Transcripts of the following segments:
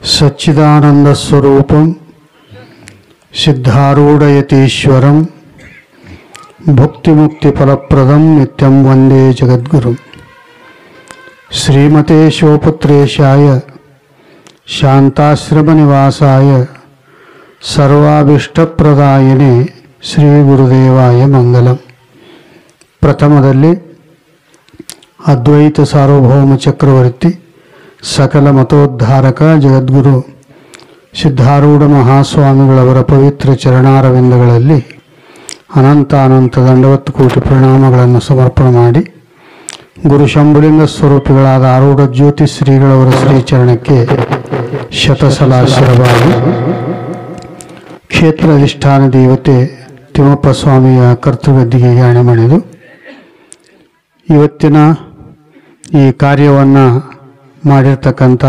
सच्चिदानंद स्वरूपम सिद्धारूढ़यतीश्वरम भुक्ति मुक्ति फलप्रदम नित्यं वंदे जगद्गुरुम। श्रीमते शिवपुत्रेशाय शांताश्रम निवासाय सर्वाभीष्टप्रदायिने श्री गुरुदेवाय मंगलम। प्रथमदल्लि अद्वैत सार्वभौम चक्रवर्ती सकल मतोद्धारक जगद्गुरु सिद्धारूढ़ महास्वामिಗಳವರ ಪವಿತ್ರ ಚರಣಾರವಿಂದಗಳಲ್ಲಿ ಅನಂತ ಅನಂತ ದಂಡವತ್ ಕೋಟಿ ಪ್ರಣಾಮಗಳನ್ನು ಸಮರ್ಪಣೆ ಮಾಡಿ ಗುರು ಶಂಭುಲಿಂಗ ಸ್ವರೂಪಿಗಳಾದ ಆರೂಢ ಜ್ಯೋತಿ ಶ್ರೀಗಳವರ ಶ್ರೀಚರಣಕ್ಕೆ ಶತಸಲಾಶರವಾಗಿ ಕ್ಷೇತ್ರ ಅಧಿಷ್ಠಾನ ದೇವತೆ ತಿಮ್ಮಪ್ಪ ಸ್ವಾಮಿಯ ಕರ್ತೃಗದ್ದಿಗೆ ಯಾಣೆ ಮಾಡಿದು ಇವತ್ತಿನ ಈ ಕಾರ್ಯವನ್ನು ಮಾಡಿರ್ತಕ್ಕಂಥ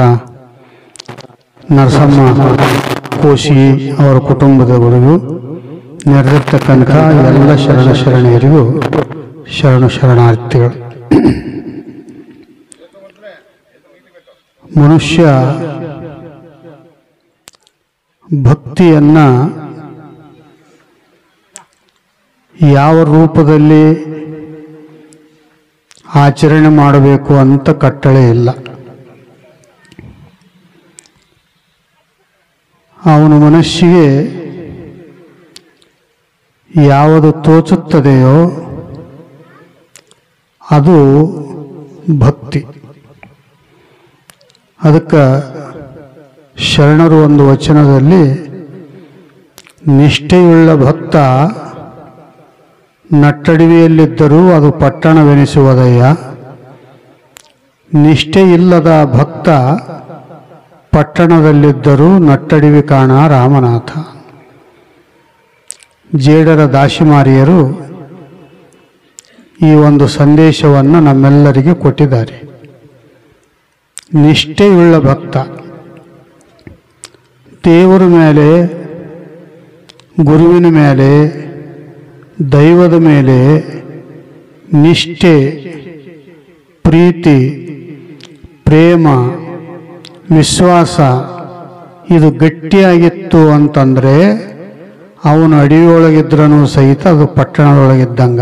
ನರಸಮ್ಮ ಕೋಶಿ ಅವರ ಕುಟುಂಬದವರಿಗೂ ನೆರೆದಿರ್ತಕ್ಕಂಥ ಎಲ್ಲ ಶರಣರಿಗೂ ಶರಣಾರ್ಥಿಗಳು. ಮನುಷ್ಯ ಭಕ್ತಿಯನ್ನ ಯಾವ ರೂಪದಲ್ಲಿ ಆಚರಣೆ ಮಾಡಬೇಕು ಅಂತ ಕಟ್ಟಳೆ ಇಲ್ಲ. ಅವನ ಮನಸ್ಸಿಗೆ ಯಾವುದು ತೋಚುತ್ತದೆಯೋ ಅದು ಭಕ್ತಿ. ಅದಕ್ಕೆ ಶರಣರು ಒಂದು ವಚನದಲ್ಲಿ ನಿಷ್ಠೆಯುಳ್ಳ ಭಕ್ತ ನಟ್ಟಡಿವೆಯಲ್ಲಿದ್ದರೂ ಅದು ಪಟ್ಟಣವೆನಿಸುವುದಯ್ಯ, ನಿಷ್ಠೆಯಿಲ್ಲದ ಭಕ್ತ ಪಟ್ಟಣದಲ್ಲಿದ್ದರೂ ನಟ್ಟಡಿವಿ ಕಾಣ ರಾಮನಾಥ. ಜೇಡರ ದಾಸಿಮಾರಿಯರು ಈ ಒಂದು ಸಂದೇಶವನ್ನು ನಮ್ಮೆಲ್ಲರಿಗೆ ಕೊಟ್ಟಿದ್ದಾರೆ. ನಿಷ್ಠೆಯುಳ್ಳ ಭಕ್ತ ದೇವರ ಮೇಲೆ, ಗುರುವಿನ ಮೇಲೆ, ದೈವದ ಮೇಲೆ ನಿಷ್ಠೆ, ಪ್ರೀತಿ, ಪ್ರೇಮ, ವಿಶ್ವಾಸ ಇದು ಗಟ್ಟಿಯಾಗಿತ್ತು ಅಂತಂದರೆ ಅವನು ಅಡಿಯೊಳಗಿದ್ರೂ ಸಹಿತ ಅದು ಪಟ್ಟಣದೊಳಗಿದ್ದಂಗ.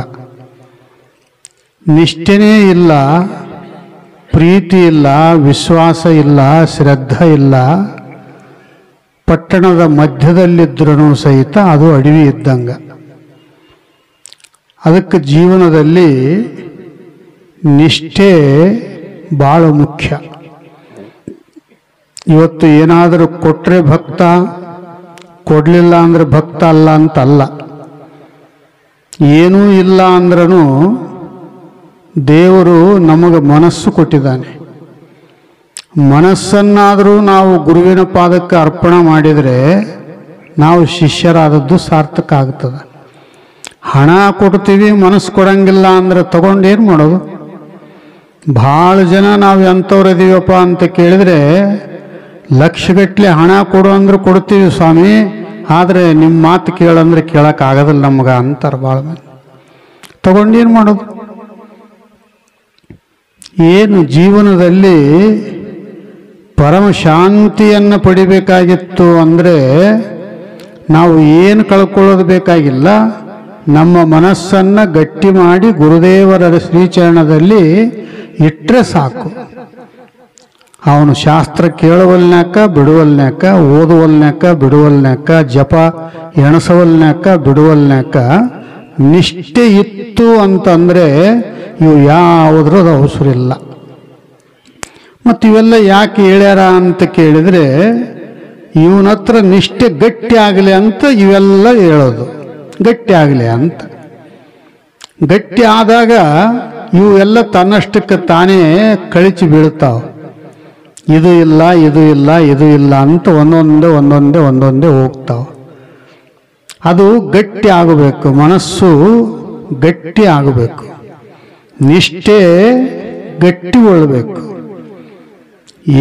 ನಿಷ್ಠೆನೇ ಇಲ್ಲ, ಪ್ರೀತಿ ಇಲ್ಲ, ವಿಶ್ವಾಸ ಇಲ್ಲ, ಶ್ರದ್ಧೆ ಇಲ್ಲ, ಪಟ್ಟಣದ ಮಧ್ಯದಲ್ಲಿದ್ರೂ ಸಹಿತ ಅದು ಅಡವಿ ಇದ್ದಂಗ. ಅದಕ್ಕೆ ಜೀವನದಲ್ಲಿ ನಿಷ್ಠೆ ಭಾಳ ಮುಖ್ಯ. ಇವತ್ತು ಏನಾದರೂ ಕೊಟ್ಟರೆ ಭಕ್ತ, ಕೊಡಲಿಲ್ಲ ಅಂದರೆ ಭಕ್ತ ಅಲ್ಲ ಅಂತಲ್ಲ. ಏನೂ ಇಲ್ಲ ಅಂದ್ರೂ ದೇವರು ನಮಗೆ ಮನಸ್ಸು ಕೊಟ್ಟಿದ್ದಾನೆ. ಮನಸ್ಸನ್ನಾದರೂ ನಾವು ಗುರುವಿನ ಪಾದಕ್ಕೆ ಅರ್ಪಣೆ ಮಾಡಿದರೆ ನಾವು ಶಿಷ್ಯರಾದದ್ದು ಸಾರ್ಥಕ ಆಗ್ತದೆ. ಹಣ ಕೊಡ್ತೀವಿ, ಮನಸ್ಸು ಕೊಡಂಗಿಲ್ಲ ಅಂದರೆ ತಗೊಂಡೇನು ಮಾಡೋದು? ಭಾಳ ಜನ ನಾವು ಎಂಥವ್ರದೀವಪ್ಪ ಅಂತ ಕೇಳಿದರೆ ಲಕ್ಷಗಟ್ಟಲೆ ಹಣ ಕೊಡು ಅಂದ್ರೆ ಕೊಡ್ತೀವಿ ಸ್ವಾಮಿ, ಆದರೆ ನಿಮ್ಮ ಮಾತು ಕೇಳಂದ್ರೆ ಕೇಳೋಕ್ಕಾಗೋದಿಲ್ಲ ನಮ್ಗೆ ಅಂತಾರೆ ಭಾಳ ಮಂದಿ. ತಗೊಂಡೇನು ಮಾಡೋದು? ಏನು ಜೀವನದಲ್ಲಿ ಪರಮ ಶಾಂತಿಯನ್ನು ಪಡಿಬೇಕಾಗಿತ್ತು ಅಂದರೆ ನಾವು ಏನು ಕಳ್ಕೊಳ್ಳೋದು ಬೇಕಾಗಿಲ್ಲ. ನಮ್ಮ ಮನಸ್ಸನ್ನು ಗಟ್ಟಿ ಮಾಡಿ ಗುರುದೇವರ ಶ್ರೀಚರಣದಲ್ಲಿ ಇಟ್ಟರೆ ಸಾಕು. ಅವನು ಶಾಸ್ತ್ರ ಕೇಳುವಲ್ನ್ಯಾಕ ಬಿಡುವಲ್ನ್ಯಾಕ, ಓದುವಲ್ನ್ಯಾಕ ಬಿಡುವಲ್ನ್ಯಾಕ, ಜಪ ಎಣಸವಲ್ನ್ಯಾಕ ಬಿಡುವಲ್ನ್ಯಾಕ ನಿಷ್ಠೆ ಇತ್ತು ಅಂತಂದರೆ ಇವು ಯಾವುದ್ರದ್ದು ಅವಸರ ಇಲ್ಲ. ಮತ್ತು ಇವೆಲ್ಲ ಯಾಕೆ ಹೇಳ್ಯಾರ ಅಂತ ಕೇಳಿದರೆ ಇವನ ಹತ್ರ ನಿಷ್ಠೆ ಗಟ್ಟಿ ಆಗಲಿ ಅಂತ ಇವೆಲ್ಲ ಹೇಳೋದು. ಗಟ್ಟಿ ಆಗಲಿ ಅಂತ. ಗಟ್ಟಿ ಆದಾಗ ಇವೆಲ್ಲ ತನ್ನಷ್ಟಕ್ಕೆ ತಾನೇ ಕಳಿಸಿ ಬೀಳ್ತಾವೆ. ಇದು ಇಲ್ಲ, ಇದು ಇಲ್ಲ, ಇದು ಇಲ್ಲ ಅಂತ ಒಂದೊಂದೇ ಹೋಗ್ತಾವೆ. ಅದು ಗಟ್ಟಿ ಆಗಬೇಕು, ಮನಸ್ಸು ಗಟ್ಟಿ ಆಗಬೇಕು, ನಿಷ್ಠೆ ಗಟ್ಟಿಗೊಳ್ಳಬೇಕು.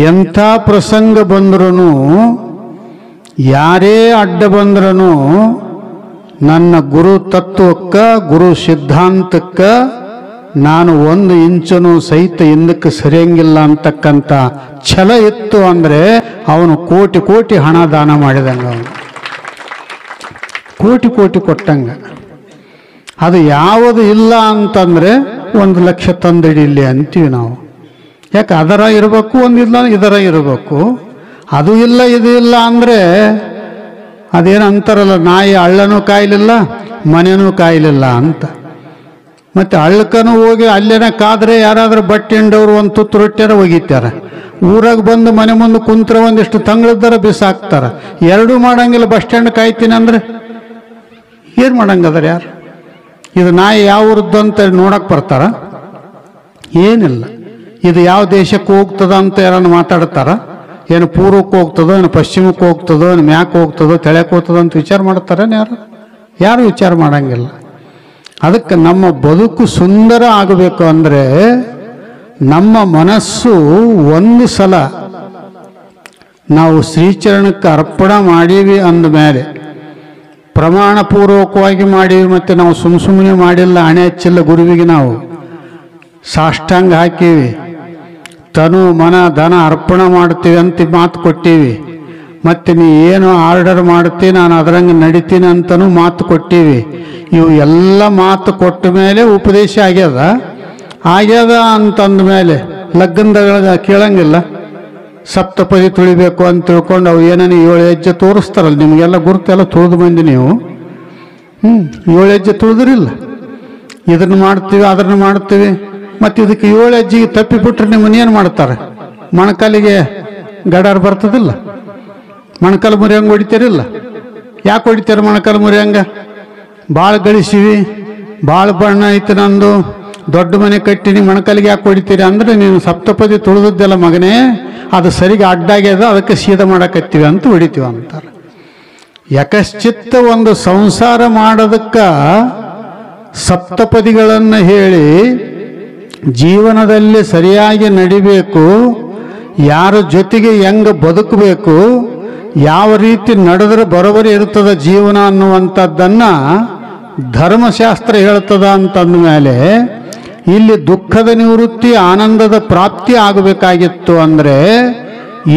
ಎಂಥ ಪ್ರಸಂಗ ಬಂದ್ರೂ, ಯಾರೇ ಅಡ್ಡ ಬಂದ್ರೂ ನನ್ನ ಗುರು ತತ್ವಕ್ಕೆ, ಗುರು ಸಿದ್ಧಾಂತಕ್ಕೆ ನಾನು 1 ಇಂಚನು ಸಹಿತ ಹಿಂದಕ್ಕೆ ಸರಿಯಂಗಿಲ್ಲ ಅಂತಕ್ಕಂಥ ಛಲ ಇತ್ತು ಅಂದರೆ ಅವನು ಕೋಟಿ ಕೋಟಿ ಹಣ ದಾನ ಮಾಡಿದಂಗ, ಅವನು ಕೋಟಿ ಕೋಟಿ ಕೊಟ್ಟಂಗ. ಅದು ಯಾವುದು ಇಲ್ಲ ಅಂತಂದರೆ 1 ಲಕ್ಷ ತಂದಿಡಿಲಿ ಅಂತೀವಿ ನಾವು. ಯಾಕೆ ಅದರ ಇರಬೇಕು, ಒಂದಿಲ್ಲ ಇದರ ಇರಬೇಕು. ಅದು ಇಲ್ಲ ಇದು ಇಲ್ಲ ಅಂದರೆ ಅದೇನು ಅಂತಾರಲ್ಲ, ನಾಯಿ ಹಳ್ಳನೂ ಕಾಯಲಿಲ್ಲ ಮನೆಯೂ ಕಾಯಲಿಲ್ಲ ಅಂತ. ಮತ್ತು ಹಳ್ಳಕ್ಕನೂ ಹೋಗಿ ಅಲ್ಲೇನ ಕಾದ್ರೆ ಯಾರಾದ್ರೂ ಬಟ್ಟೆ ಹಿಂಡವ್ರು ಒಂದು ತುತ್ತು ರೊಟ್ಟಿಯಾರ ಒಗಿತಾರೆ. ಊರಾಗ ಬಂದು ಮನೆ ಮುಂದೆ ಕುಂತ್ರೆ ಒಂದಿಷ್ಟು ತಂಗಳದ್ದಾರ ಬಿಸಾಕ್ತಾರ. ಎರಡೂ ಮಾಡಂಗಿಲ್ಲ. ಬಸ್ ಸ್ಟ್ಯಾಂಡ್ ಕಾಯ್ತೀನಿ ಅಂದರೆ ಏನು ಮಾಡಂಗದಾರ ಯಾರು? ಇದು ನಾಯಿ ಯಾವ ಊರದ್ದು ಅಂತ ನೋಡಕ್ಕೆ ಬರ್ತಾರ? ಏನಿಲ್ಲ. ಇದು ಯಾವ ದೇಶಕ್ಕೆ ಹೋಗ್ತದ ಅಂತ ಯಾರನ್ನು ಮಾತಾಡ್ತಾರ? ಏನು ಪೂರ್ವಕ್ಕೆ ಹೋಗ್ತದೋ, ಏನು ಪಶ್ಚಿಮಕ್ಕೆ ಹೋಗ್ತದೋ, ಏನು ಮ್ಯಾಕ್ ಹೋಗ್ತದೋ, ತೆಳಕ್ಕೆ ಹೋಗ್ತದೋ ಅಂತ ವಿಚಾರ ಮಾಡ್ತಾರ? ಯಾರು ವಿಚಾರ ಮಾಡಂಗಿಲ್ಲ. ಅದಕ್ಕೆ ನಮ್ಮ ಬದುಕು ಸುಂದರ ಆಗಬೇಕು ಅಂದರೆ ನಮ್ಮ ಮನಸ್ಸು ಒಂದು ಸಲ ನಾವು ಶ್ರೀಚರಣಕ್ಕೆ ಅರ್ಪಣೆ ಮಾಡೀವಿ ಅಂದಮೇಲೆ, ಪ್ರಮಾಣಪೂರ್ವಕವಾಗಿ ಮಾಡೀವಿ, ಮತ್ತು ನಾವು ಸುಮ್ಮನೆ ಮಾಡಿಲ್ಲ, ಹಣೆ ಹಚ್ಚಿಲ್ಲ ಗುರುವಿಗೆ, ನಾವು ಸಾಷ್ಟಾಂಗ ಹಾಕೀವಿ, ತನು ಮನ ಧನ ಅರ್ಪಣೆ ಮಾಡ್ತೀವಿ ಅಂತ ಮಾತು ಕೊಟ್ಟೀವಿ. ಮತ್ತು ನೀ ಏನು ಆರ್ಡರ್ ಮಾಡ್ತೀನಿ ನಾನು ಅದರಂಗೆ ನಡಿತೀನಿ ಅಂತನೂ ಮಾತು ಕೊಟ್ಟೀವಿ. ಇವು ಎಲ್ಲ ಮಾತು ಕೊಟ್ಟ ಮೇಲೆ ಉಪದೇಶ ಆಗ್ಯದ ಅಂತಂದ ಮೇಲೆ ಲಗ್ನದಾಗ ಕೇಳಂಗಿಲ್ಲ. ಸಪ್ತಪದಿ ತುಳಿಬೇಕು ಅಂತ ತಿಳ್ಕೊಂಡು ಅವು ಏನೇನು 7 ಹೆಜ್ಜೆ ತೋರಿಸ್ತಾರಲ್ಲ, ನಿಮಗೆಲ್ಲ ಗುರುತೆಲ್ಲ ತುಳಿದು ಬಂದು ನೀವು 7 ಹೆಜ್ಜೆ ತುಳಿದ್ರಿಲ್ಲ. ಇದನ್ನು ಮಾಡ್ತೀವಿ ಅದನ್ನು ಮಾಡ್ತೀವಿ. ಮತ್ತು ಇದಕ್ಕೆ 7 ಹೆಜ್ಜೆಗೆ ತಪ್ಪಿಬಿಟ್ರೆ ನಿಮ್ಮನ್ನೇನು ಮಾಡ್ತಾರೆ? ಮೊಣಕಾಲಿಗೆ ಗಡಾರ್ ಬರ್ತದಿಲ್ಲ, ಮೊಣಕಾಲು ಮುರಿಯಂಗೆ ಹೊಡಿತೀರಿಲ್ಲ. ಯಾಕೆ ಹೊಡಿತಾರೆ ಮೊಣಕಾಲು ಮುರಿಯಂಗ? ಭಾಳ ಗಳಿಸಿವಿ, ಭಾಳ ಬಣ್ಣ ಐತೆ ನಂದು, ದೊಡ್ಡ ಮನೆ ಕಟ್ಟಿನಿ, ಮೊಣಕಾಲಿಗೆ ಯಾಕೆ ಹೊಡಿತೀರಿ ಅಂದರೆ ನೀನು ಸಪ್ತಪದಿ ತುಳಿದದ್ದೆಲ್ಲ ಮಗನೇ, ಅದು ಸರಿಗೆ ಅಡ್ಡಾಗ್ಯದ, ಅದಕ್ಕೆ ಸೀದಾ ಮಾಡಕತ್ತೀವಿ ಅಂತ ಹೊಡಿತೀವಿ ಅಂತಾರೆ. ಯಕಶ್ಚಿತ್ತ ಒಂದು ಸಂಸಾರ ಮಾಡೋದಕ್ಕೆ ಸಪ್ತಪದಿಗಳನ್ನು ಹೇಳಿ ಜೀವನದಲ್ಲಿ ಸರಿಯಾಗಿ ನಡಿಬೇಕು, ಯಾರ ಜೊತೆಗೆ ಹೆಂಗೆ ಬದುಕಬೇಕು, ಯಾವ ರೀತಿ ನಡೆದ್ರೆ ಬರೋಬರಿ ಇರ್ತದ ಜೀವನ ಅನ್ನುವಂಥದ್ದನ್ನು ಧರ್ಮಶಾಸ್ತ್ರ ಹೇಳ್ತದ ಅಂತಂದ ಮೇಲೆ ಇಲ್ಲಿ ದುಃಖದ ನಿವೃತ್ತಿ ಆನಂದದ ಪ್ರಾಪ್ತಿ ಆಗಬೇಕಾಗಿತ್ತು ಅಂದರೆ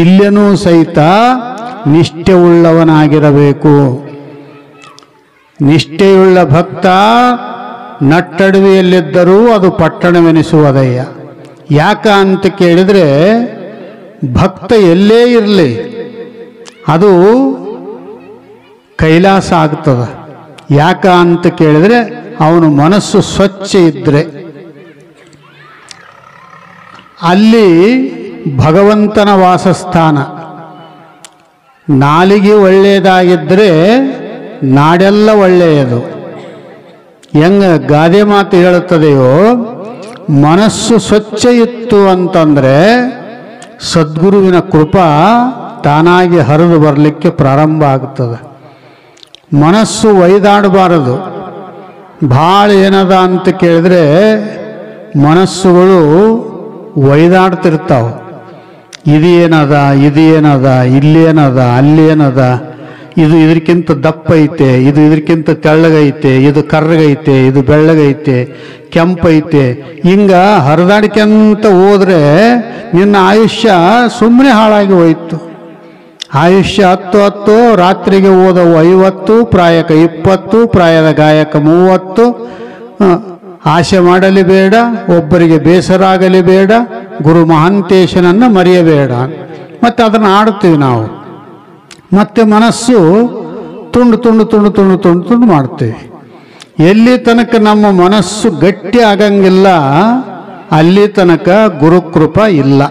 ಇಲ್ಲೇನೂ ಸಹಿತ ನಿಷ್ಠೆ ಉಳ್ಳವನಾಗಿರಬೇಕು. ನಿಷ್ಠೆಯುಳ್ಳ ಭಕ್ತ ನಟ್ಟಡುವೆಯಲ್ಲಿದ್ದರೂ ಅದು ಪಟ್ಟಣವೆನಿಸುವುದಯ್ಯ. ಯಾಕ ಅಂತ ಕೇಳಿದರೆ ಭಕ್ತ ಎಲ್ಲೇ ಇರಲಿ ಅದು ಕೈಲಾಸ ಆಗ್ತದ. ಯಾಕ ಅಂತ ಕೇಳಿದರೆ ಅವನು ಮನಸ್ಸು ಸ್ವಚ್ಛ ಇದ್ದರೆ ಅಲ್ಲಿ ಭಗವಂತನ ವಾಸಸ್ಥಾನ. ನಾಲಿಗೆ ಒಳ್ಳೆಯದಾಗಿದ್ದರೆ ನಾಡೆಲ್ಲ ಒಳ್ಳೆಯದು. ಹೆಂಗ ಗಾದೆ ಮಾತು ಹೇಳುತ್ತದೆಯೋ, ಮನಸ್ಸು ಸ್ವಚ್ಛ ಇತ್ತು ಅಂತಂದರೆ ಸದ್ಗುರುವಿನ ಕೃಪಾ ತಾನಾಗಿ ಹರಿದು ಬರಲಿಕ್ಕೆ ಪ್ರಾರಂಭ ಆಗ್ತದೆ. ಮನಸ್ಸು ಒಯ್ದಾಡಬಾರದು. ಭಾಳ ಏನದ ಅಂತ ಕೇಳಿದ್ರೆ ಮನಸ್ಸುಗಳು ಒಯ್ದಾಡ್ತಿರ್ತಾವೆ. ಇದೇನದ, ಇದೇನದ, ಇಲ್ಲೇನದ, ಅಲ್ಲೇನದ, ಇದು ಇದಕ್ಕಿಂತ ದಪ್ಪ ಐತೆ, ಇದು ಇದಕ್ಕಿಂತ ತೆಳ್ಳಗೈತೆ, ಇದು ಕರ್ರಗೈತೆ, ಇದು ಬೆಳ್ಳಗೈತೆ, ಕೆಂಪೈತೆ, ಹಿಂಗ ಹರಿದಾಡ್ಕೊಂತ ಹೋದ್ರೆ ನಿನ್ನ ಆಯುಷ್ಯ ಸುಮ್ಮನೆ ಹಾಳಾಗಿ ಹೋಯ್ತು. ಆಯುಷ್ಯ 10 ರಾತ್ರಿಗೆ ಓದವು 50, ಪ್ರಾಯಕ 20, ಪ್ರಾಯದ ಗಾಯಕ 30. ಆಸೆ ಮಾಡಲಿ ಬೇಡ, ಒಬ್ಬರಿಗೆ ಬೇಸರ ಆಗಲಿ ಬೇಡ, ಗುರು ಮಹಾಂತೇಶನನ್ನು ಮರೆಯಬೇಡ. ಮತ್ತು ಅದನ್ನು ಆಡ್ತೀವಿ ನಾವು. ಮತ್ತೆ ಮನಸ್ಸು ತುಂಡು ತುಂಡು ತುಂಡು ತುಂಡು ತುಂಡು ತುಂಡು ಮಾಡ್ತೀವಿ. ಎಲ್ಲಿ ತನಕ ನಮ್ಮ ಮನಸ್ಸು ಗಟ್ಟಿ ಆಗಂಗಿಲ್ಲ ಅಲ್ಲಿ ತನಕ ಗುರುಕೃಪ ಇಲ್ಲ.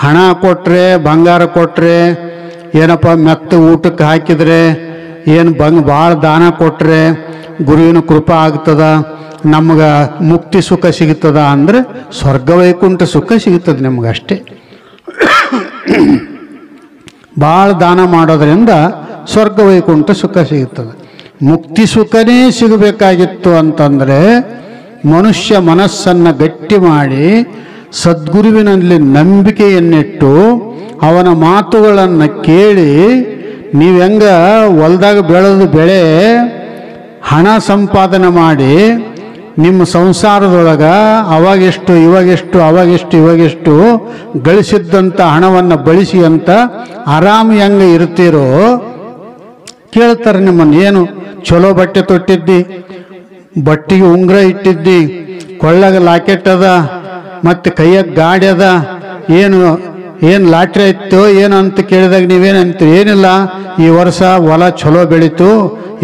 ಹಣ ಕೊಟ್ಟರೆ, ಬಂಗಾರ ಕೊಟ್ಟರೆ, ಏನಪ್ಪ ಮೆತ್ತ ಊಟಕ್ಕೆ ಹಾಕಿದರೆ, ಏನು ಭಾಳ ದಾನ ಕೊಟ್ಟರೆ ಗುರುವಿನ ಕೃಪಾ ಆಗ್ತದ, ನಮ್ಗೆ ಮುಕ್ತಿ ಸುಖ ಸಿಗ್ತದ ಅಂದರೆ ಸ್ವರ್ಗ ವೈಕುಂಠ ಸುಖ ಸಿಗ್ತದೆ ನಮಗಷ್ಟೇ. ಭಾಳ ದಾನ ಮಾಡೋದ್ರಿಂದ ಸ್ವರ್ಗ ವೈಕುಂಠ ಸುಖ ಸಿಗುತ್ತದೆ. ಮುಕ್ತಿ ಸುಖನೇ ಸಿಗಬೇಕಾಗಿತ್ತು ಅಂತಂದರೆ ಮನುಷ್ಯ ಮನಸ್ಸನ್ನು ಗಟ್ಟಿ ಮಾಡಿ ಸದ್ಗುರುವಿನಲ್ಲಿ ನಂಬಿಕೆಯನ್ನಿಟ್ಟು ಅವನ ಮಾತುಗಳನ್ನು ಕೇಳಿ, ನೀವು ಹೆಂಗ ಹೊಲ್ದಾಗ ಬೆಳೆದು ಬೆಳೆ ಹಣ ಸಂಪಾದನೆ ಮಾಡಿ ನಿಮ್ಮ ಸಂಸಾರದೊಳಗೆ ಅವಾಗೆಷ್ಟು ಇವಾಗೆಷ್ಟು ಅವಾಗೆಷ್ಟು ಇವಾಗೆಷ್ಟು ಗಳಿಸಿದ್ದಂಥ ಹಣವನ್ನು ಬಳಸಿ ಅಂತ ಆರಾಮ್ ಹೆಂಗೆ ಇರ್ತೀರೋ ಕೇಳ್ತಾರೆ ನಿಮ್ಮನ್ನು. ಏನು ಚಲೋ ಬಟ್ಟೆ ತೊಟ್ಟಿದ್ದಿ, ಬಟ್ಟಿಗೆ ಉಂಗುರ ಇಟ್ಟಿದ್ದಿ, ಕೊಳ್ಳಾಗ ಲಾಕೆಟ್ ಅದ, ಮತ್ತು ಕೈಯಾಗ ಗಾಡಿ ಅದ, ಏನು ಲಾಟ್ರಿ ಇತ್ತು ಏನು ಅಂತ ಕೇಳಿದಾಗ ನೀವೇನಂತೀರಿ? ಏನಿಲ್ಲ, ಈ ವರ್ಷ ಹೊಲ ಚಲೋ ಬೆಳೀತು,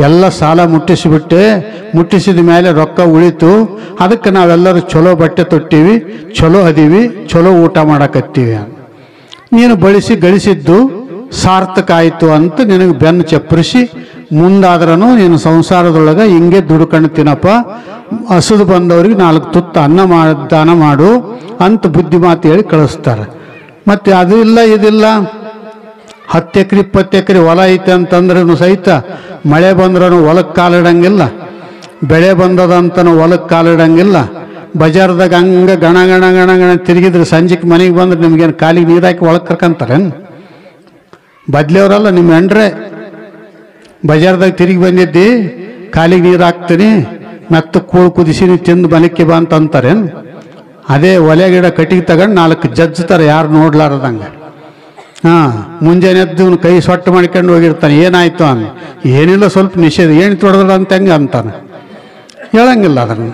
ಎಲ್ಲ ಸಾಲ ಮುಟ್ಟಿಸಿಬಿಟ್ಟೆ, ಮುಟ್ಟಿಸಿದ ಮೇಲೆ ರೊಕ್ಕ ಉಳಿತು, ಅದಕ್ಕೆ ನಾವೆಲ್ಲರೂ ಚಲೋ ಬಟ್ಟೆ ತೊಟ್ಟಿವಿ, ಚಲೋ ಅದೀವಿ, ಚಲೋ ಊಟ ಮಾಡಕತ್ತೀವಿ. ನೀನು ಬಳಸಿ ಗಳಿಸಿದ್ದು ಸಾರ್ಥಕ ಆಯಿತು ಅಂತ ನಿನಗೆ ಬೆನ್ನು ಚಪ್ಪರಿಸಿ ಮುಂದಾದ್ರೂ ನೀನು ಸಂಸಾರದೊಳಗೆ ಹಿಂಗೆ ದುಡ್ಕೊಂಡು ತಿನ್ನಪ್ಪ, ಹಸುದು ಬಂದವ್ರಿಗೆ 4 ತುತ್ತು ಅನ್ನ ದಾನ ಮಾಡು ಅಂತ ಬುದ್ಧಿ ಮಾತು ಹೇಳಿ ಕಳಿಸ್ತಾರೆ. ಮತ್ತು ಅದು ಇಲ್ಲ ಇದಿಲ್ಲ, 10 ಎಕರೆ 20 ಎಕರೆ ಹೊಲ ಐತೆ ಅಂತಂದ್ರೂ ಸಹಿತ ಮಳೆ ಬಂದ್ರೂ ಹೊಲಕ್ಕೆ ಕಾಲಿಡಂಗಿಲ್ಲ, ಬೆಳೆ ಬಂದದಂತನೂ ಹೊಲಕ್ಕೆ ಕಾಲಿಡಂಗಿಲ್ಲ. ಬಜಾರ್ದಾಗ ಹಂಗೆ ಗಣ ಗಣ ಗಣ ಗಣ ತಿರುಗಿದ್ರೆ ಸಂಜೆಗೆ ಮನೆಗೆ ಬಂದ್ರೆ ನಿಮ್ಗೇನು ಕಾಲಿಗೆ ನೀರು ಹಾಕಿ ಒಳಗೆ ಕರ್ಕೊಂತಾರೇನು? ಬದ್ಲಿಯವರಲ್ಲ ನಿಮ್ಮ ಹೆಂಡ್ರೆ. ಬಜಾರ್ದಾಗ ತಿರುಗಿ ಬಂದಿದ್ದಿ, ಕಾಲಿಗೆ ನೀರು ಹಾಕ್ತೀನಿ, ಮೆತ್ತ ಕೂಳು ಕುದಿಸಿ ತಿಂದು ಮನೆಗೆ ಬಾ ಅಂತ ಅಂತಾರೇನು? ಅದೇ ಒಲೆ ಗಿಡ ಕಟ್ಟಿಗೆ ತಗೊಂಡು 4 ಜಜ್ತಾರೆ ಯಾರು ನೋಡ್ಲಾರ್ದಂಗೆ. ಮುಂಜಾನೆ ಎದ್ದು ಇವನು ಕೈ ಸೊಟ್ಟು ಮಾಡ್ಕೊಂಡು ಹೋಗಿರ್ತಾನೆ. ಏನಾಯ್ತು ಅನ್ನ, ಏನಿಲ್ಲ ಸ್ವಲ್ಪ ನಿಷೇಧ, ಏನು ತೊಡೆದ್ರ ಅಂತ ಹೆಂಗೆ ಅಂತಾನೆ. ಹೇಳಂಗಿಲ್ಲ ಅದನ್ನು.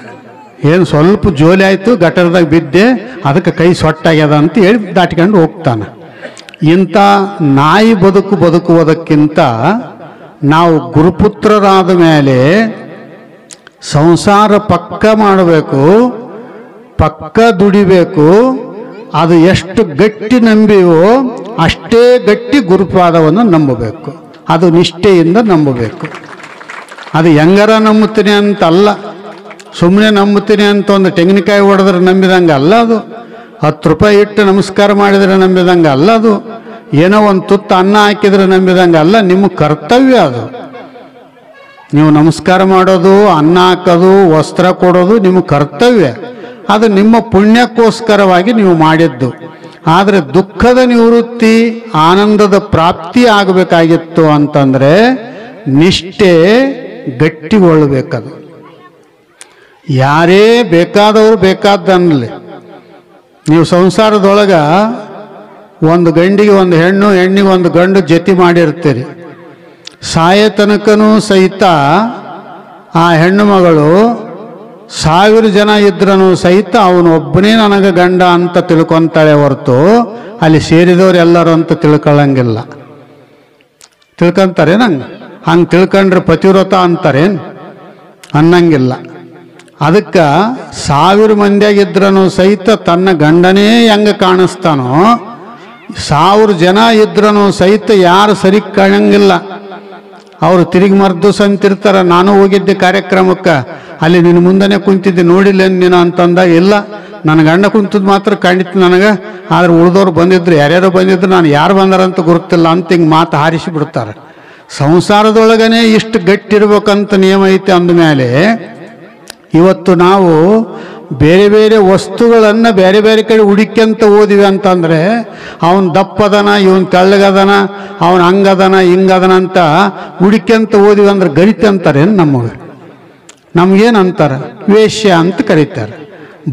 ಏನು ಸ್ವಲ್ಪ ಜೋಲಿ ಆಯಿತು, ಗಟರದಾಗ ಬಿದ್ದೆ, ಅದಕ್ಕೆ ಕೈ ಸೊಟ್ಟಾಗ್ಯದ ಅಂತ ಹೇಳಿ ದಾಟ್ಕೊಂಡು ಹೋಗ್ತಾನೆ. ಇಂಥ ನಾಯಿ ಬದುಕುವುದಕ್ಕಿಂತ ನಾವು ಗುರುಪುತ್ರರಾದ ಮೇಲೆ ಸಂಸಾರ ಪಕ್ಕ ಮಾಡಬೇಕು, ಪಕ್ಕ ದುಡಿಬೇಕು. ಅದು ಎಷ್ಟು ಗಟ್ಟಿ ನಂಬಿವೋ ಅಷ್ಟೇ ಗಟ್ಟಿ ಗುರುಪಾದವನ್ನು ನಂಬಬೇಕು. ಅದು ನಿಷ್ಠೆಯಿಂದ ನಂಬಬೇಕು. ಅದು ಹೆಂಗಾರ ನಂಬುತ್ತೀನಿ ಅಂತಲ್ಲ, ಸುಮ್ಮನೆ ನಂಬುತ್ತೀನಿ ಅಂತ ಒಂದು ತೆಂಗಿನಕಾಯಿ ಹೊಡೆದ್ರೆ ನಂಬಿದಂಗೆ ಅಲ್ಲ ಅದು. 10 ರೂಪಾಯಿ ಇಟ್ಟು ನಮಸ್ಕಾರ ಮಾಡಿದರೆ ನಂಬಿದಂಗೆ ಅಲ್ಲ ಅದು. ಏನೋ ಒಂದು ತುತ್ತು ಅನ್ನ ಹಾಕಿದರೆ ನಂಬಿದಂಗೆ ಅಲ್ಲ. ನಿಮ್ಮ ಕರ್ತವ್ಯ ಅದು. ನೀವು ನಮಸ್ಕಾರ ಮಾಡೋದು, ಅನ್ನ ಹಾಕೋದು, ವಸ್ತ್ರ ಕೊಡೋದು ನಿಮ್ಮ ಕರ್ತವ್ಯ. ಅದು ನಿಮ್ಮ ಪುಣ್ಯಕ್ಕೋಸ್ಕರವಾಗಿ ನೀವು ಮಾಡಿದ್ದು. ಆದರೆ ದುಃಖದ ನಿವೃತ್ತಿ, ಆನಂದದ ಪ್ರಾಪ್ತಿ ಆಗಬೇಕಾಗಿತ್ತು ಅಂತಂದರೆ ನಿಷ್ಠೆ ಗಟ್ಟಿಗೊಳ್ಳಬೇಕದು. ಯಾರೇ ಬೇಕಾದವರು ಬೇಕಾದ್ದನ್ನಲಿ. ನೀವು ಸಂಸಾರದೊಳಗೆ ಒಂದು ಗಂಡಿಗೆ ಒಂದು ಹೆಣ್ಣು, ಹೆಣ್ಣಿಗೆ ಒಂದು ಗಂಡು ಜೊತೆ ಮಾಡಿರ್ತೀರಿ. ಸಾಯೋ ತನಕನೂ ಸಹಿತ ಆ ಹೆಣ್ಣು ಮಗಳು 1000 ಜನ ಇದ್ರೂ ಸಹಿತ ಅವನು ಒಬ್ಬನೇ ನನಗೆ ಗಂಡ ಅಂತ ತಿಳ್ಕೊತಾಳೆ ಹೊರತು ಅಲ್ಲಿ ಸೇರಿದವ್ರು ಎಲ್ಲರೂ ಅಂತ ತಿಳ್ಕೊಳ್ಳಂಗಿಲ್ಲ. ತಿಳ್ಕೊಂತಾರೆ ನಂಗೆ? ಹಂಗೆ ತಿಳ್ಕೊಂಡ್ರೆ ಪತಿವ್ರತ ಅಂತಾರೇನು? ಅನ್ನಂಗಿಲ್ಲ. ಅದಕ್ಕೆ 1000 ಮಂದಿಯಾಗಿದ್ರೂ ಸಹಿತ ತನ್ನ ಗಂಡನೇ ಹೆಂಗೆ ಕಾಣಿಸ್ತಾನೋ, 1000 ಜನ ಇದ್ರೂ ಸಹಿತ ಯಾರು ಸರಿ ಕಾಣಂಗಿಲ್ಲ. ಅವರು ತಿರುಗಿ ಮರ್ದೂಸ ಅಂತಿರ್ತಾರೆ. ನಾನು ಹೋಗಿದ್ದೆ ಕಾರ್ಯಕ್ರಮಕ್ಕೆ, ಅಲ್ಲಿ ನಿನ್ನ ಮುಂದೆನೇ ಕುಂತಿದ್ದೆ, ನೋಡಿಲ್ಲ ನೀನು ಅಂತಂದಾಗ, ಇಲ್ಲ ನನ್ನ ಗಂಡ ಕುಂತದ್ದು ಮಾತ್ರ ಕಾಣಿತ್ತು ನನಗೆ, ಆದ್ರೆ ಉಳಿದವ್ರು ಬಂದಿದ್ರು, ಯಾರ್ಯಾರೋ ಬಂದಿದ್ರು, ನಾನು ಯಾರು ಬಂದಾರಂತ ಗುರುತಿಲ್ಲ ಅಂತ ಹಿಂಗೆ ಮಾತು ಹಾರಿಸಿ ಬಿಡ್ತಾರೆ. ಸಂಸಾರದೊಳಗನೆ ಇಷ್ಟು ಗಟ್ಟಿರ್ಬೇಕಂತ ನಿಯಮ ಐತೆ ಅಂದಮೇಲೆ ಇವತ್ತು ನಾವು ಬೇರೆ ಬೇರೆ ವಸ್ತುಗಳನ್ನು ಬೇರೆ ಬೇರೆ ಕಡೆ ಹುಡುಕ್ಯಂತ ಓದಿವಿ ಅಂತಂದರೆ ಅವನು ದಪ್ಪದನ, ಇವನು ತೆಳ್ಳಗದನ, ಅವನು ಹಂಗದನ ಹಿಂಗದನ ಅಂತ ಹುಡುಕ್ಯಂತ ಓದಿವಿ ಅಂದ್ರೆ ಗಣಿತ ಅಂತಾರೇನು? ನಮಗೇನು ಅಂತಾರೆ? ವೇಶ್ಯ ಅಂತ ಕರೀತಾರೆ.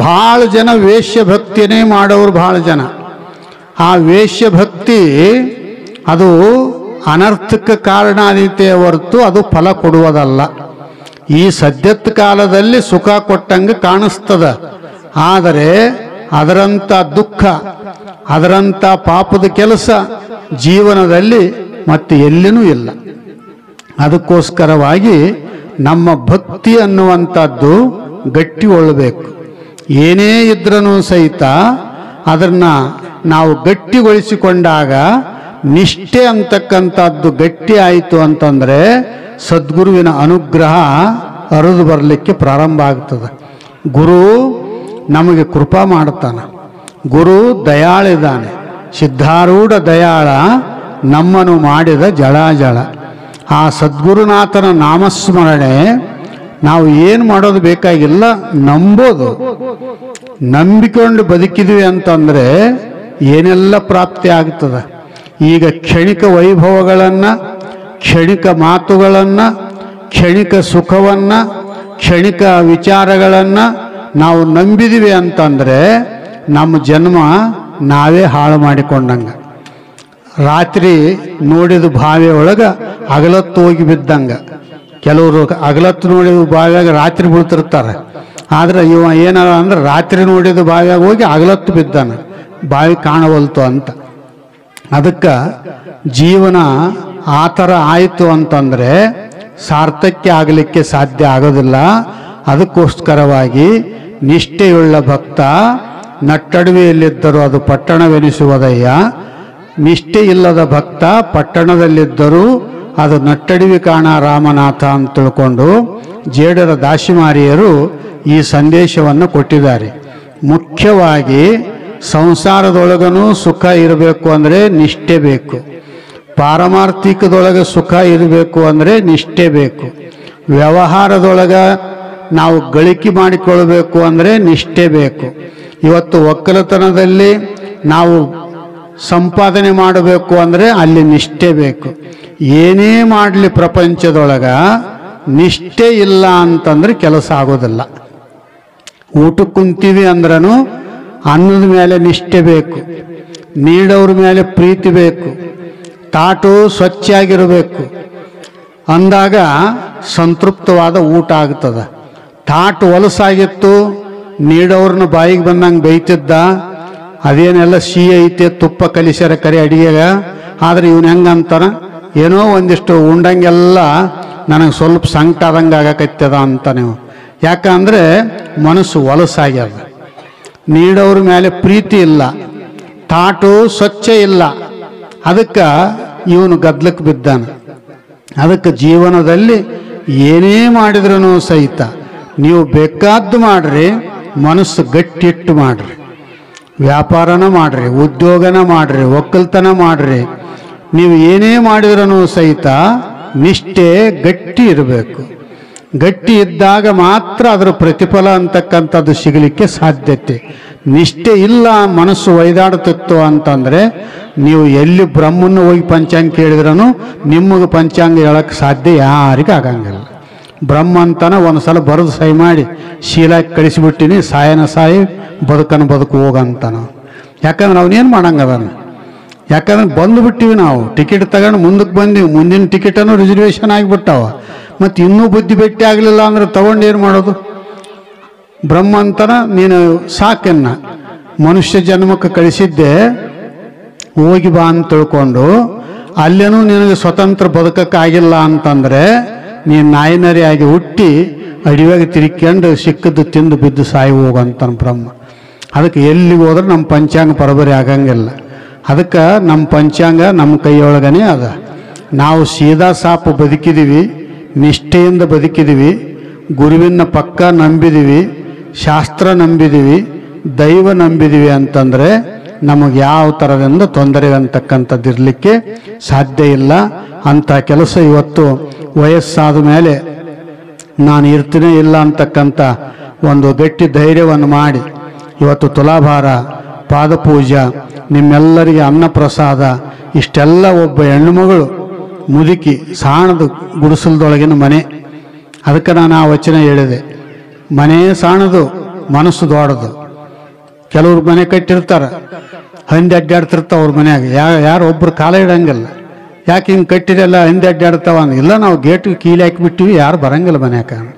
ಭಾಳ ಜನ ವೇಶ್ಯ ಭಕ್ತಿಯೇ ಮಾಡೋರು ಭಾಳ ಜನ. ಆ ವೇಶ್ಯ ಭಕ್ತಿ ಅದು ಅನರ್ಥಕ್ಕೆ ಕಾರಣ ಆದೀತೆ ಹೊರತು ಅದು ಫಲ ಕೊಡುವುದಲ್ಲ. ಈ ಸದ್ಯತ್ ಕಾಲದಲ್ಲಿ ಸುಖ ಕೊಟ್ಟಂಗೆ ಕಾಣಿಸ್ತದ, ಆದರೆ ಅದರಂಥ ದುಃಖ, ಅದರಂಥ ಪಾಪದ ಕೆಲಸ ಜೀವನದಲ್ಲಿ ಮತ್ತೆ ಎಲ್ಲಿನೂ ಇಲ್ಲ. ಅದಕ್ಕೋಸ್ಕರವಾಗಿ ನಮ್ಮ ಭಕ್ತಿ ಅನ್ನುವಂಥದ್ದು ಗಟ್ಟಿಗೊಳ್ಳಬೇಕು. ಏನೇ ಇದ್ರೂ ಸಹಿತ ಅದನ್ನು ನಾವು ಗಟ್ಟಿಗೊಳಿಸಿಕೊಂಡಾಗ ನಿಷ್ಠೆ ಅಂತಕ್ಕಂಥದ್ದು ಗಟ್ಟಿ ಆಯಿತು ಅಂತಂದರೆ ಸದ್ಗುರುವಿನ ಅನುಗ್ರಹ ಹರಿದು ಬರಲಿಕ್ಕೆ ಪ್ರಾರಂಭ ಆಗ್ತದೆ. ಗುರು ನಮಗೆ ಕೃಪಾ ಮಾಡ್ತಾನೆ. ಗುರು ದಯಾಳಿದ್ದಾನೆ. ಸಿದ್ಧಾರೂಢ ದಯಾಳ ನಮ್ಮನ್ನು ಮಾಡಿದ ಜಳಾಜಳ. ಆ ಸದ್ಗುರುನಾಥನ ನಾಮಸ್ಮರಣೆ ನಾವು ಏನು ಮಾಡೋದು ಬೇಕಾಗಿಲ್ಲ, ನಂಬೋದು. ನಂಬಿಕೊಂಡು ಬದುಕಿದ್ವಿ ಅಂತಂದರೆ ಏನೆಲ್ಲ ಪ್ರಾಪ್ತಿ ಆಗ್ತದೆ. ಈಗ ಕ್ಷಣಿಕ ವೈಭವಗಳನ್ನು, ಕ್ಷಣಿಕ ಮಾತುಗಳನ್ನು, ಕ್ಷಣಿಕ ಸುಖವನ್ನು, ಕ್ಷಣಿಕ ವಿಚಾರಗಳನ್ನು ನಾವು ನಂಬಿದ್ವಿ ಅಂತಂದರೆ ನಮ್ಮ ಜನ್ಮ ನಾವೇ ಹಾಳು ಮಾಡಿಕೊಂಡಂಗೆ. ರಾತ್ರಿ ನೋಡಿದ ಬಾವಿ ಒಳಗೆ ಹಗಲತ್ತು ಹೋಗಿ ಬಿದ್ದಂಗೆ. ಕೆಲವರು ಹಗಲತ್ತು ನೋಡಿದ ಬಾವಿಯಾಗ ರಾತ್ರಿ ಬೀಳ್ತಿರ್ತಾರೆ. ಆದರೆ ಇವ ಏನಾರ ಅಂದ್ರೆ ರಾತ್ರಿ ನೋಡಿದ ಬಾವಿಯಾಗ ಹೋಗಿ ಹಗಲತ್ತು ಬಿದ್ದಾನೆ, ಬಾವಿ ಕಾಣವಲ್ತು ಅಂತ. ಅದಕ್ಕೆ ಜೀವನ ಆ ಥರ ಆಯಿತು ಅಂತಂದರೆ ಸಾರ್ಥಕ್ಯ ಆಗಲಿಕ್ಕೆ ಸಾಧ್ಯ ಆಗೋದಿಲ್ಲ. ಅದಕ್ಕೋಸ್ಕರವಾಗಿ ನಿಷ್ಠೆಯುಳ್ಳ ಭಕ್ತ ನಟ್ಟಡುವೆಯಲ್ಲಿದ್ದರೂ ಅದು ಪಟ್ಟಣವೆನಿಸುವುದಯ್ಯ. ನಿಷ್ಠೆ ಇಲ್ಲದ ಭಕ್ತ ಪಟ್ಟಣದಲ್ಲಿದ್ದರೂ ಅದು ನಟ್ಟಡಿವಿ ಕಾಣ ರಾಮನಾಥ ಅಂತ ತಿಳ್ಕೊಂಡು ಜೇಡರ ದಾಸಿಮಾರಿಯರು ಈ ಸಂದೇಶವನ್ನು ಕೊಟ್ಟಿದ್ದಾರೆ. ಮುಖ್ಯವಾಗಿ ಸಂಸಾರದೊಳಗನೂ ಸುಖ ಇರಬೇಕು ಅಂದರೆ ನಿಷ್ಠೆ ಬೇಕು. ಪಾರಮಾರ್ಥಿಕದೊಳಗೆ ಸುಖ ಇರಬೇಕು ಅಂದರೆ ನಿಷ್ಠೆ ಬೇಕು. ವ್ಯವಹಾರದೊಳಗೆ ನಾವು ಗಳಿಕೆ ಮಾಡಿಕೊಳ್ಳಬೇಕು ಅಂದರೆ ನಿಷ್ಠೆ ಬೇಕು. ಇವತ್ತು ಒಕ್ಕಲತನದಲ್ಲಿ ನಾವು ಸಂಪಾದನೆ ಮಾಡಬೇಕು ಅಂದರೆ ಅಲ್ಲಿ ನಿಷ್ಠೆ ಬೇಕು. ಏನೇ ಮಾಡಲಿ ಪ್ರಪಂಚದೊಳಗೆ ನಿಷ್ಠೆ ಇಲ್ಲ ಅಂತಂದ್ರೆ ಕೆಲಸ ಆಗೋದಿಲ್ಲ. ಊಟಕ್ಕೆ ಕುಂತೀವಿ ಅಂದ್ರೂ ಅನ್ನದ ಮೇಲೆ ನಿಷ್ಠೆ ಬೇಕು, ನೀಡೋರ ಮೇಲೆ ಪ್ರೀತಿ ಬೇಕು, ತಾಟು ಸ್ವಚ್ಛಾಗಿರಬೇಕು ಅಂದಾಗ ಸಂತೃಪ್ತವಾದ ಊಟ ಆಗ್ತದೆ. ತಾಟು ಹೊಲಸಾಗಿತ್ತು, ನೀಡೋರ್ನ ಬಾಯಿಗೆ ಬಂದಂಗೆ ಬೈತಿದ್ದ, ಅದೇನೆಲ್ಲ ಸಿಹಿ ಐತೆ ತುಪ್ಪ ಕಲಿಸ್ಯಾರ ಕರಿ ಅಡಿಗೆಗ, ಆದರೆ ಇವನು ಹೆಂಗಂತಾನ ಏನೋ ಒಂದಿಷ್ಟು ಉಂಡಂಗೆಲ್ಲ ನನಗೆ ಸ್ವಲ್ಪ ಸಂಕಟ ಆದಂಗೆ ಆಗಕತ್ತದ ಅಂತ. ನೀವು ಯಾಕಂದರೆ ಮನಸ್ಸು ಹೊಲಸಾಗ್ಯದ, ನೀಡೋರ ಮೇಲೆ ಪ್ರೀತಿ ಇಲ್ಲ, ತಾಟು ಸ್ವಚ್ಛ ಇಲ್ಲ. ಅದಕ್ಕೆ ಇವನು ಗದ್ದಲಕ್ಕೆ ಬಿದ್ದಾನ. ಅದಕ್ಕೆ ಜೀವನದಲ್ಲಿ ಏನೇ ಮಾಡಿದ್ರೂ ಸಹಿತ ನೀವು ಬೇಕಾದ್ದು ಮಾಡ್ರಿ, ಮನಸ್ಸು ಗಟ್ಟಿಟ್ಟು ಮಾಡ್ರಿ. ವ್ಯಾಪಾರನ ಮಾಡ್ರಿ, ಉದ್ಯೋಗನ ಮಾಡ್ರಿ, ಒಕ್ಕಲ್ತನ ಮಾಡ್ರಿ. ನೀವು ಏನೇ ಮಾಡಿದ್ರೂ ಸಹಿತ ನಿಷ್ಠೆ ಗಟ್ಟಿ ಇರಬೇಕು. ಗಟ್ಟಿ ಇದ್ದಾಗ ಮಾತ್ರ ಅದರ ಪ್ರತಿಫಲ ಅಂತಕ್ಕಂಥದ್ದು ಸಿಗಲಿಕ್ಕೆ ಸಾಧ್ಯತೆ. ನಿಷ್ಠೆ ಇಲ್ಲ, ಮನಸ್ಸು ಒಯ್ದಾಡುತ್ತಿತ್ತು ಅಂತಂದರೆ ನೀವು ಎಲ್ಲಿ ಬ್ರಹ್ಮನ್ನ ಹೋಗಿ ಪಂಚಾಂಗ ಕೇಳಿದ್ರೂ ನಿಮಗೆ ಪಂಚಾಂಗ ಹೇಳಕ್ಕೆ ಸಾಧ್ಯ ಯಾರಿಗೂ ಆಗಂಗಿಲ್ಲ. ಬ್ರಹ್ಮ ಅಂತಾನೆ ಒಂದು ಸಲ ಬರೆದು ಸಹಿ ಮಾಡಿ ಶೀಲಾಗಿ ಕಳಿಸಿಬಿಟ್ಟಿನಿ, ಸಾಯನ ಸಾಯಿ ಬದುಕನ ಬದುಕು ಹೋಗಂತಾನ. ಯಾಕಂದ್ರೆ ಅವನೇನು ಮಾಡಂಗದಾನ. ಯಾಕಂದ್ರೆ ಬಂದುಬಿಟ್ಟಿವಿ ನಾವು, ಟಿಕೆಟ್ ತಗೊಂಡು ಮುಂದಕ್ಕೆ ಬಂದೀವಿ, ಮುಂದಿನ ಟಿಕೆಟನ್ನು ರಿಸರ್ವೇಷನ್ ಆಗಿಬಿಟ್ಟಾವ. ಮತ್ತು ಇನ್ನೂ ಬುದ್ಧಿ ಭೇಟಿ ಆಗಲಿಲ್ಲ ಅಂದ್ರೆ ತಗೊಂಡು ಏನು ಮಾಡೋದು? ಬ್ರಹ್ಮ ಅಂತಾನ ನೀನು ಸಾಕನ್ನ ಮನುಷ್ಯ ಜನ್ಮಕ್ಕೆ ಕಳಿಸಿದ್ದೆ, ಹೋಗಿ ಬಾ ಅಂತ ತಿಳ್ಕೊಂಡು ಅಲ್ಲೇನೂ ನಿನಗೆ ಸ್ವತಂತ್ರ ಬದುಕಕ್ಕಾಗಿಲ್ಲ ಅಂತಂದರೆ ನೀನು ನಾಯಿನರಿ ಆಗಿ ಹುಟ್ಟಿ ಅಡಿಯಾಗಿ ತಿರ್ಕೊಂಡು ಸಿಕ್ಕದ್ದು ತಿಂದು ಬಿದ್ದು ಸಾಯಿ ಹೋಗಂತಾನ ಬ್ರಹ್ಮ. ಅದಕ್ಕೆ ಎಲ್ಲಿಗೆ ಹೋದ್ರೆ ನಮ್ಮ ಪಂಚಾಂಗ ಬರೋಬ್ಬರಿ ಆಗಂಗಿಲ್ಲ. ಅದಕ್ಕೆ ನಮ್ಮ ಪಂಚಾಂಗ ನಮ್ಮ ಕೈಯೊಳಗನೇ ಅದ. ನಾವು ಸೀದಾ ಸಾಪು ಬದುಕಿದ್ದೀವಿ, ನಿಷ್ಠೆಯಿಂದ ಬದುಕಿದ್ದೀವಿ, ಗುರುವಿನ ಪಕ್ಕ ನಂಬಿದ್ದೀವಿ, ಶಾಸ್ತ್ರ ನಂಬಿದ್ದೀವಿ, ದೈವ ನಂಬಿದ್ದೀವಿ ಅಂತಂದರೆ ನಮಗೆ ಯಾವ ಥರದಿಂದ ತೊಂದರೆ ಅಂತಕ್ಕಂಥದ್ದು ಇರಲಿಕ್ಕೆ ಸಾಧ್ಯ ಇಲ್ಲ. ಅಂಥ ಕೆಲಸ ಇವತ್ತು ವಯಸ್ಸಾದ ಮೇಲೆ ನಾನು ಇರ್ತೀನೇ ಇಲ್ಲ ಅಂತಕ್ಕಂಥ ಒಂದು ಗಟ್ಟಿ ಧೈರ್ಯವನ್ನು ಮಾಡಿ ಇವತ್ತು ತುಲಾಭಾರ, ಪಾದಪೂಜಾ, ನಿಮ್ಮೆಲ್ಲರಿಗೆ ಅನ್ನಪ್ರಸಾದ ಇಷ್ಟೆಲ್ಲ ಒಬ್ಬ ಹೆಣ್ಣುಮಗಳು ಮುದುಕಿ ಸಾಣದು ಗುಡಿಸಲ್ದೊಳಗಿನ ಮನೆ. ಅದಕ್ಕೆ ನಾನು ಆ ವಚನ ಹೇಳಿದೆ, ಮನೆ ಸಾಣದು ಮನಸ್ಸು ದೊಡ್ಡದು. ಕೆಲವ್ರು ಮನೆ ಕಟ್ಟಿರ್ತಾರೆ, ಹಂದಿ ಅಡ್ಡಾಡ್ತಿರ್ತಾವ ಅವ್ರ ಮನ್ಯಾಗ, ಯಾರು ಒಬ್ರು ಕಾಲ ಇಡಂಗಿಲ್ಲ. ಯಾಕೆ ಹಿಂಗೆ ಕಟ್ಟಿರಲ್ಲ ಹಂದಿ ಅಡ್ಡಾಡ್ತಾವ ಇಲ್ಲ, ನಾವು ಗೇಟಿಗೆ ಕೀಲಿ ಹಾಕಿಬಿಟ್ಟಿವಿ, ಯಾರು ಬರಂಗಿಲ್ಲ ಮನ್ಯಾಕ ಅಂತ.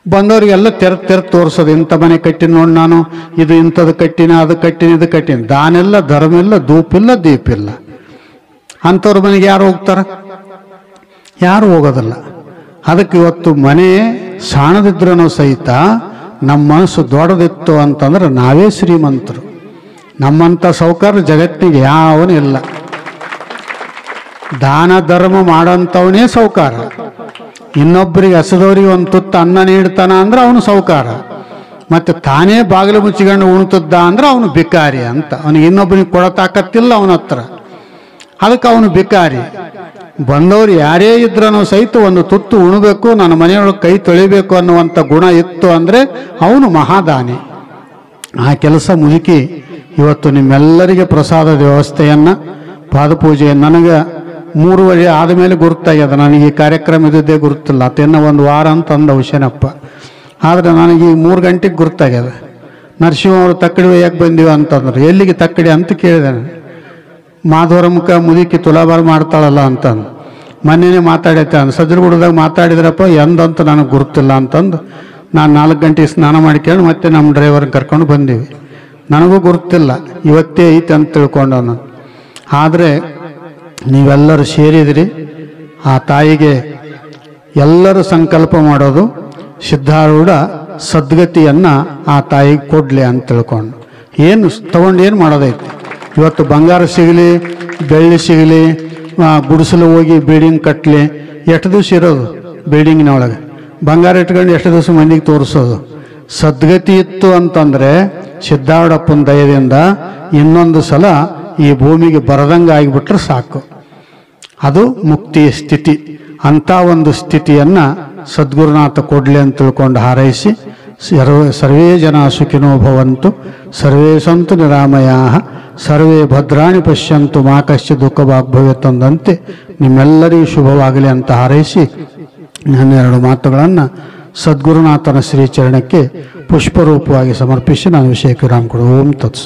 ಬಂದವ್ರಿಗೆಲ್ಲ ತೆರೆದು ತೋರಿಸೋದು, ಇಂಥ ಮನೆ ಕಟ್ಟಿನ ನೋಡಿ ನಾನು, ಇದು ಇಂಥದ್ದು ಕಟ್ಟಿನ, ಅದು ಕಟ್ಟಿನ, ಇದು ಕಟ್ಟಿನ. ದಾನೆಲ್ಲ ಧರ್ಮ ಇಲ್ಲ, ಧೂಪಿಲ್ಲ, ದೀಪ ಇಲ್ಲ. ಅಂಥವ್ರ ಮನೆಗೆ ಯಾರು ಹೋಗ್ತಾರ? ಯಾರು ಹೋಗೋದಿಲ್ಲ. ಅದಕ್ಕೆ ಇವತ್ತು ಮನೆ ಸಾಣದಿದ್ರೂ ಸಹಿತ ನಮ್ಮ ಮನಸ್ಸು ದೊಡ್ಡದಿತ್ತು ಅಂತಂದ್ರೆ ನಾವೇ ಶ್ರೀಮಂತರು. ನಮ್ಮಂಥ ಸೌಕರ್ಯ ಜಗತ್ತಿಗೆ ಯಾವನೂ ಇಲ್ಲ. ದಾನ ಧರ್ಮ ಮಾಡೋಂಥವನೇ ಸೌಕಾರ. ಇನ್ನೊಬ್ಬರಿಗೆ ಹಸದವ್ರಿಗೆ ಒಂದು ತುತ್ತು ಅನ್ನ ನೀಡ್ತಾನ ಅಂದ್ರೆ ಅವನು ಸೌಕಾರ. ಮತ್ತು ತಾನೇ ಬಾಗಿಲು ಮುಚ್ಚಿಕೊಂಡು ಉಣ್ತದ್ದ ಅಂದ್ರೆ ಅವನು ಬಿಕಾರಿ ಅಂತ. ಅವನಿಗೆ ಇನ್ನೊಬ್ಬನಿಗೆ ಕೊಡೋ ತಾಕತ್ತಿಲ್ಲ ಅವನ ಹತ್ರ, ಅದಕ್ಕೆ ಅವನು ಬಿಕಾರಿ. ಬಂದವರು ಯಾರೇ ಇದ್ರೂ ಸಹಿತ ಒಂದು ತುತ್ತು ಉಣಬೇಕು, ನನ್ನ ಮನೆಯೊಳಗೆ ಕೈ ತೊಳಿಬೇಕು ಅನ್ನುವಂಥ ಗುಣ ಇತ್ತು ಅಂದರೆ ಅವನು ಮಹಾದಾನಿ. ಆ ಕೆಲಸ ಮುದುಕಿ ಇವತ್ತು ನಿಮ್ಮೆಲ್ಲರಿಗೆ ಪ್ರಸಾದದ ವ್ಯವಸ್ಥೆಯನ್ನು, ಪಾದಪೂಜೆಯನ್ನು ನನಗೆ 3 ವರ್ಷ ಆದಮೇಲೆ ಗುರುತಾಗ್ಯದ. ನನಗೆ ಈ ಕಾರ್ಯಕ್ರಮ ಇದ್ದೇ ಗುರುತಿಲ್ಲ. ಅದೇನೋ ಒಂದು ವಾರ ಅಂತ ಅಂದ ಹುಷೇನಪ್ಪ. ಆದರೆ ನನಗೆ ಈ 3 ಗಂಟೆಗೆ ಗುರ್ತಾಗ್ಯದ. ನರಸಿಂಹ ಅವರು ತಕ್ಕಡಿ ಒಯ್ಯಕ್ಕೆ ಬಂದೀವ ಅಂತಂದ್ರು. ಎಲ್ಲಿಗೆ ತಕ್ಕಡಿ ಅಂತ ಕೇಳಿದೆ. ಮಾಧವರಮುಖ ಮುದುಕಿ ತುಲಾಭಾರ ಮಾಡ್ತಾಳಲ್ಲ ಅಂತಂದು. ಮೊನ್ನೆನೇ ಮಾತಾಡೈತೆ ಸಜ್ಜರಗುಡದಾಗ ಮಾತಾಡಿದ್ರಪ್ಪ ಎಂದಂತ ನನಗೆ ಗುರುತಿಲ್ಲ ಅಂತಂದು ನಾನು 4 ಗಂಟೆಗೆ ಸ್ನಾನ ಮಾಡ್ಕೊಂಡು ಮತ್ತೆ ನಮ್ಮ ಡ್ರೈವರ್ನ ಕರ್ಕೊಂಡು ಬಂದೀವಿ. ನನಗೂ ಗುರುತಿಲ್ಲ, ಇವತ್ತೇ ಐತೆ ಅಂತ ತಿಳ್ಕೊಂಡು ನಾನು. ಆದರೆ ನೀವೆಲ್ಲರೂ ಸೇರಿದ್ರಿ. ಆ ತಾಯಿಗೆ ಎಲ್ಲರೂ ಸಂಕಲ್ಪ ಮಾಡೋದು ಸಿದ್ಧಾರೂಢ ಸದ್ಗತಿಯನ್ನು ಆ ತಾಯಿಗೆ ಕೊಡಲಿ ಅಂತ ತಿಳ್ಕೊಂಡು ಏನು ತಗೊಂಡು ಏನು ಮಾಡೋದೈತಿ. ಇವತ್ತು ಬಂಗಾರ ಸಿಗಲಿ, ಬೆಳ್ಳಿ ಸಿಗಲಿ, ಗುಡಿಸಲು ಹೋಗಿ ಬಿಲ್ಡಿಂಗ್ ಕಟ್ಟಲಿ, ಎಷ್ಟು ದಿವಸ ಇರೋದು ಬಿಲ್ಡಿಂಗಿನೊಳಗೆ? ಬಂಗಾರ ಇಟ್ಕೊಂಡು ಎಷ್ಟು ದಿವಸ ಮಂದಿಗೆ ತೋರಿಸೋದು? ಸದ್ಗತಿ ಇತ್ತು ಅಂತಂದರೆ ಸಿದ್ಧಾರೂಢಪ್ಪನ ದಯದಿಂದ ಇನ್ನೊಂದು ಸಲ ಈ ಭೂಮಿಗೆ ಬರದಂಗೆ ಆಗಿಬಿಟ್ರೆ ಸಾಕು. ಅದು ಮುಕ್ತಿಯ ಸ್ಥಿತಿ. ಅಂಥ ಒಂದು ಸ್ಥಿತಿಯನ್ನು ಸದ್ಗುರುನಾಥ ಕೊಡಲಿ ಅಂತ ತಿಳ್ಕೊಂಡು ಹಾರೈಸಿ, ಸರ್ವೇ ಜನ ಸುಖಿನೋ ಭವಂತು, ಸರ್ವೇ ಸಂತು ನಿರಾಮಯಾಃ, ಸರ್ವೇ ಭದ್ರಾಣಿ ಪಶ್ಯಂತು ಮಾ ಕಶ್ಚಿತ್ ದುಃಖ ಭಾಗ್ ಭವೇತ್ ಅಂದಂತೆ ನಿಮ್ಮೆಲ್ಲರಿಗೂ ಶುಭವಾಗಲಿ ಅಂತ ಹಾರೈಸಿ 12 ಮಾತುಗಳನ್ನು ಸದ್ಗುರುನಾಥನ ಶ್ರೀಚರಣಕ್ಕೆ ಪುಷ್ಪರೂಪವಾಗಿ ಸಮರ್ಪಿಸಿ ನಾನು ವಿಷಯಕ್ಕೆ ವಿರಾಮ ಕೊಡು. ಓಂ ತತ್ಸ.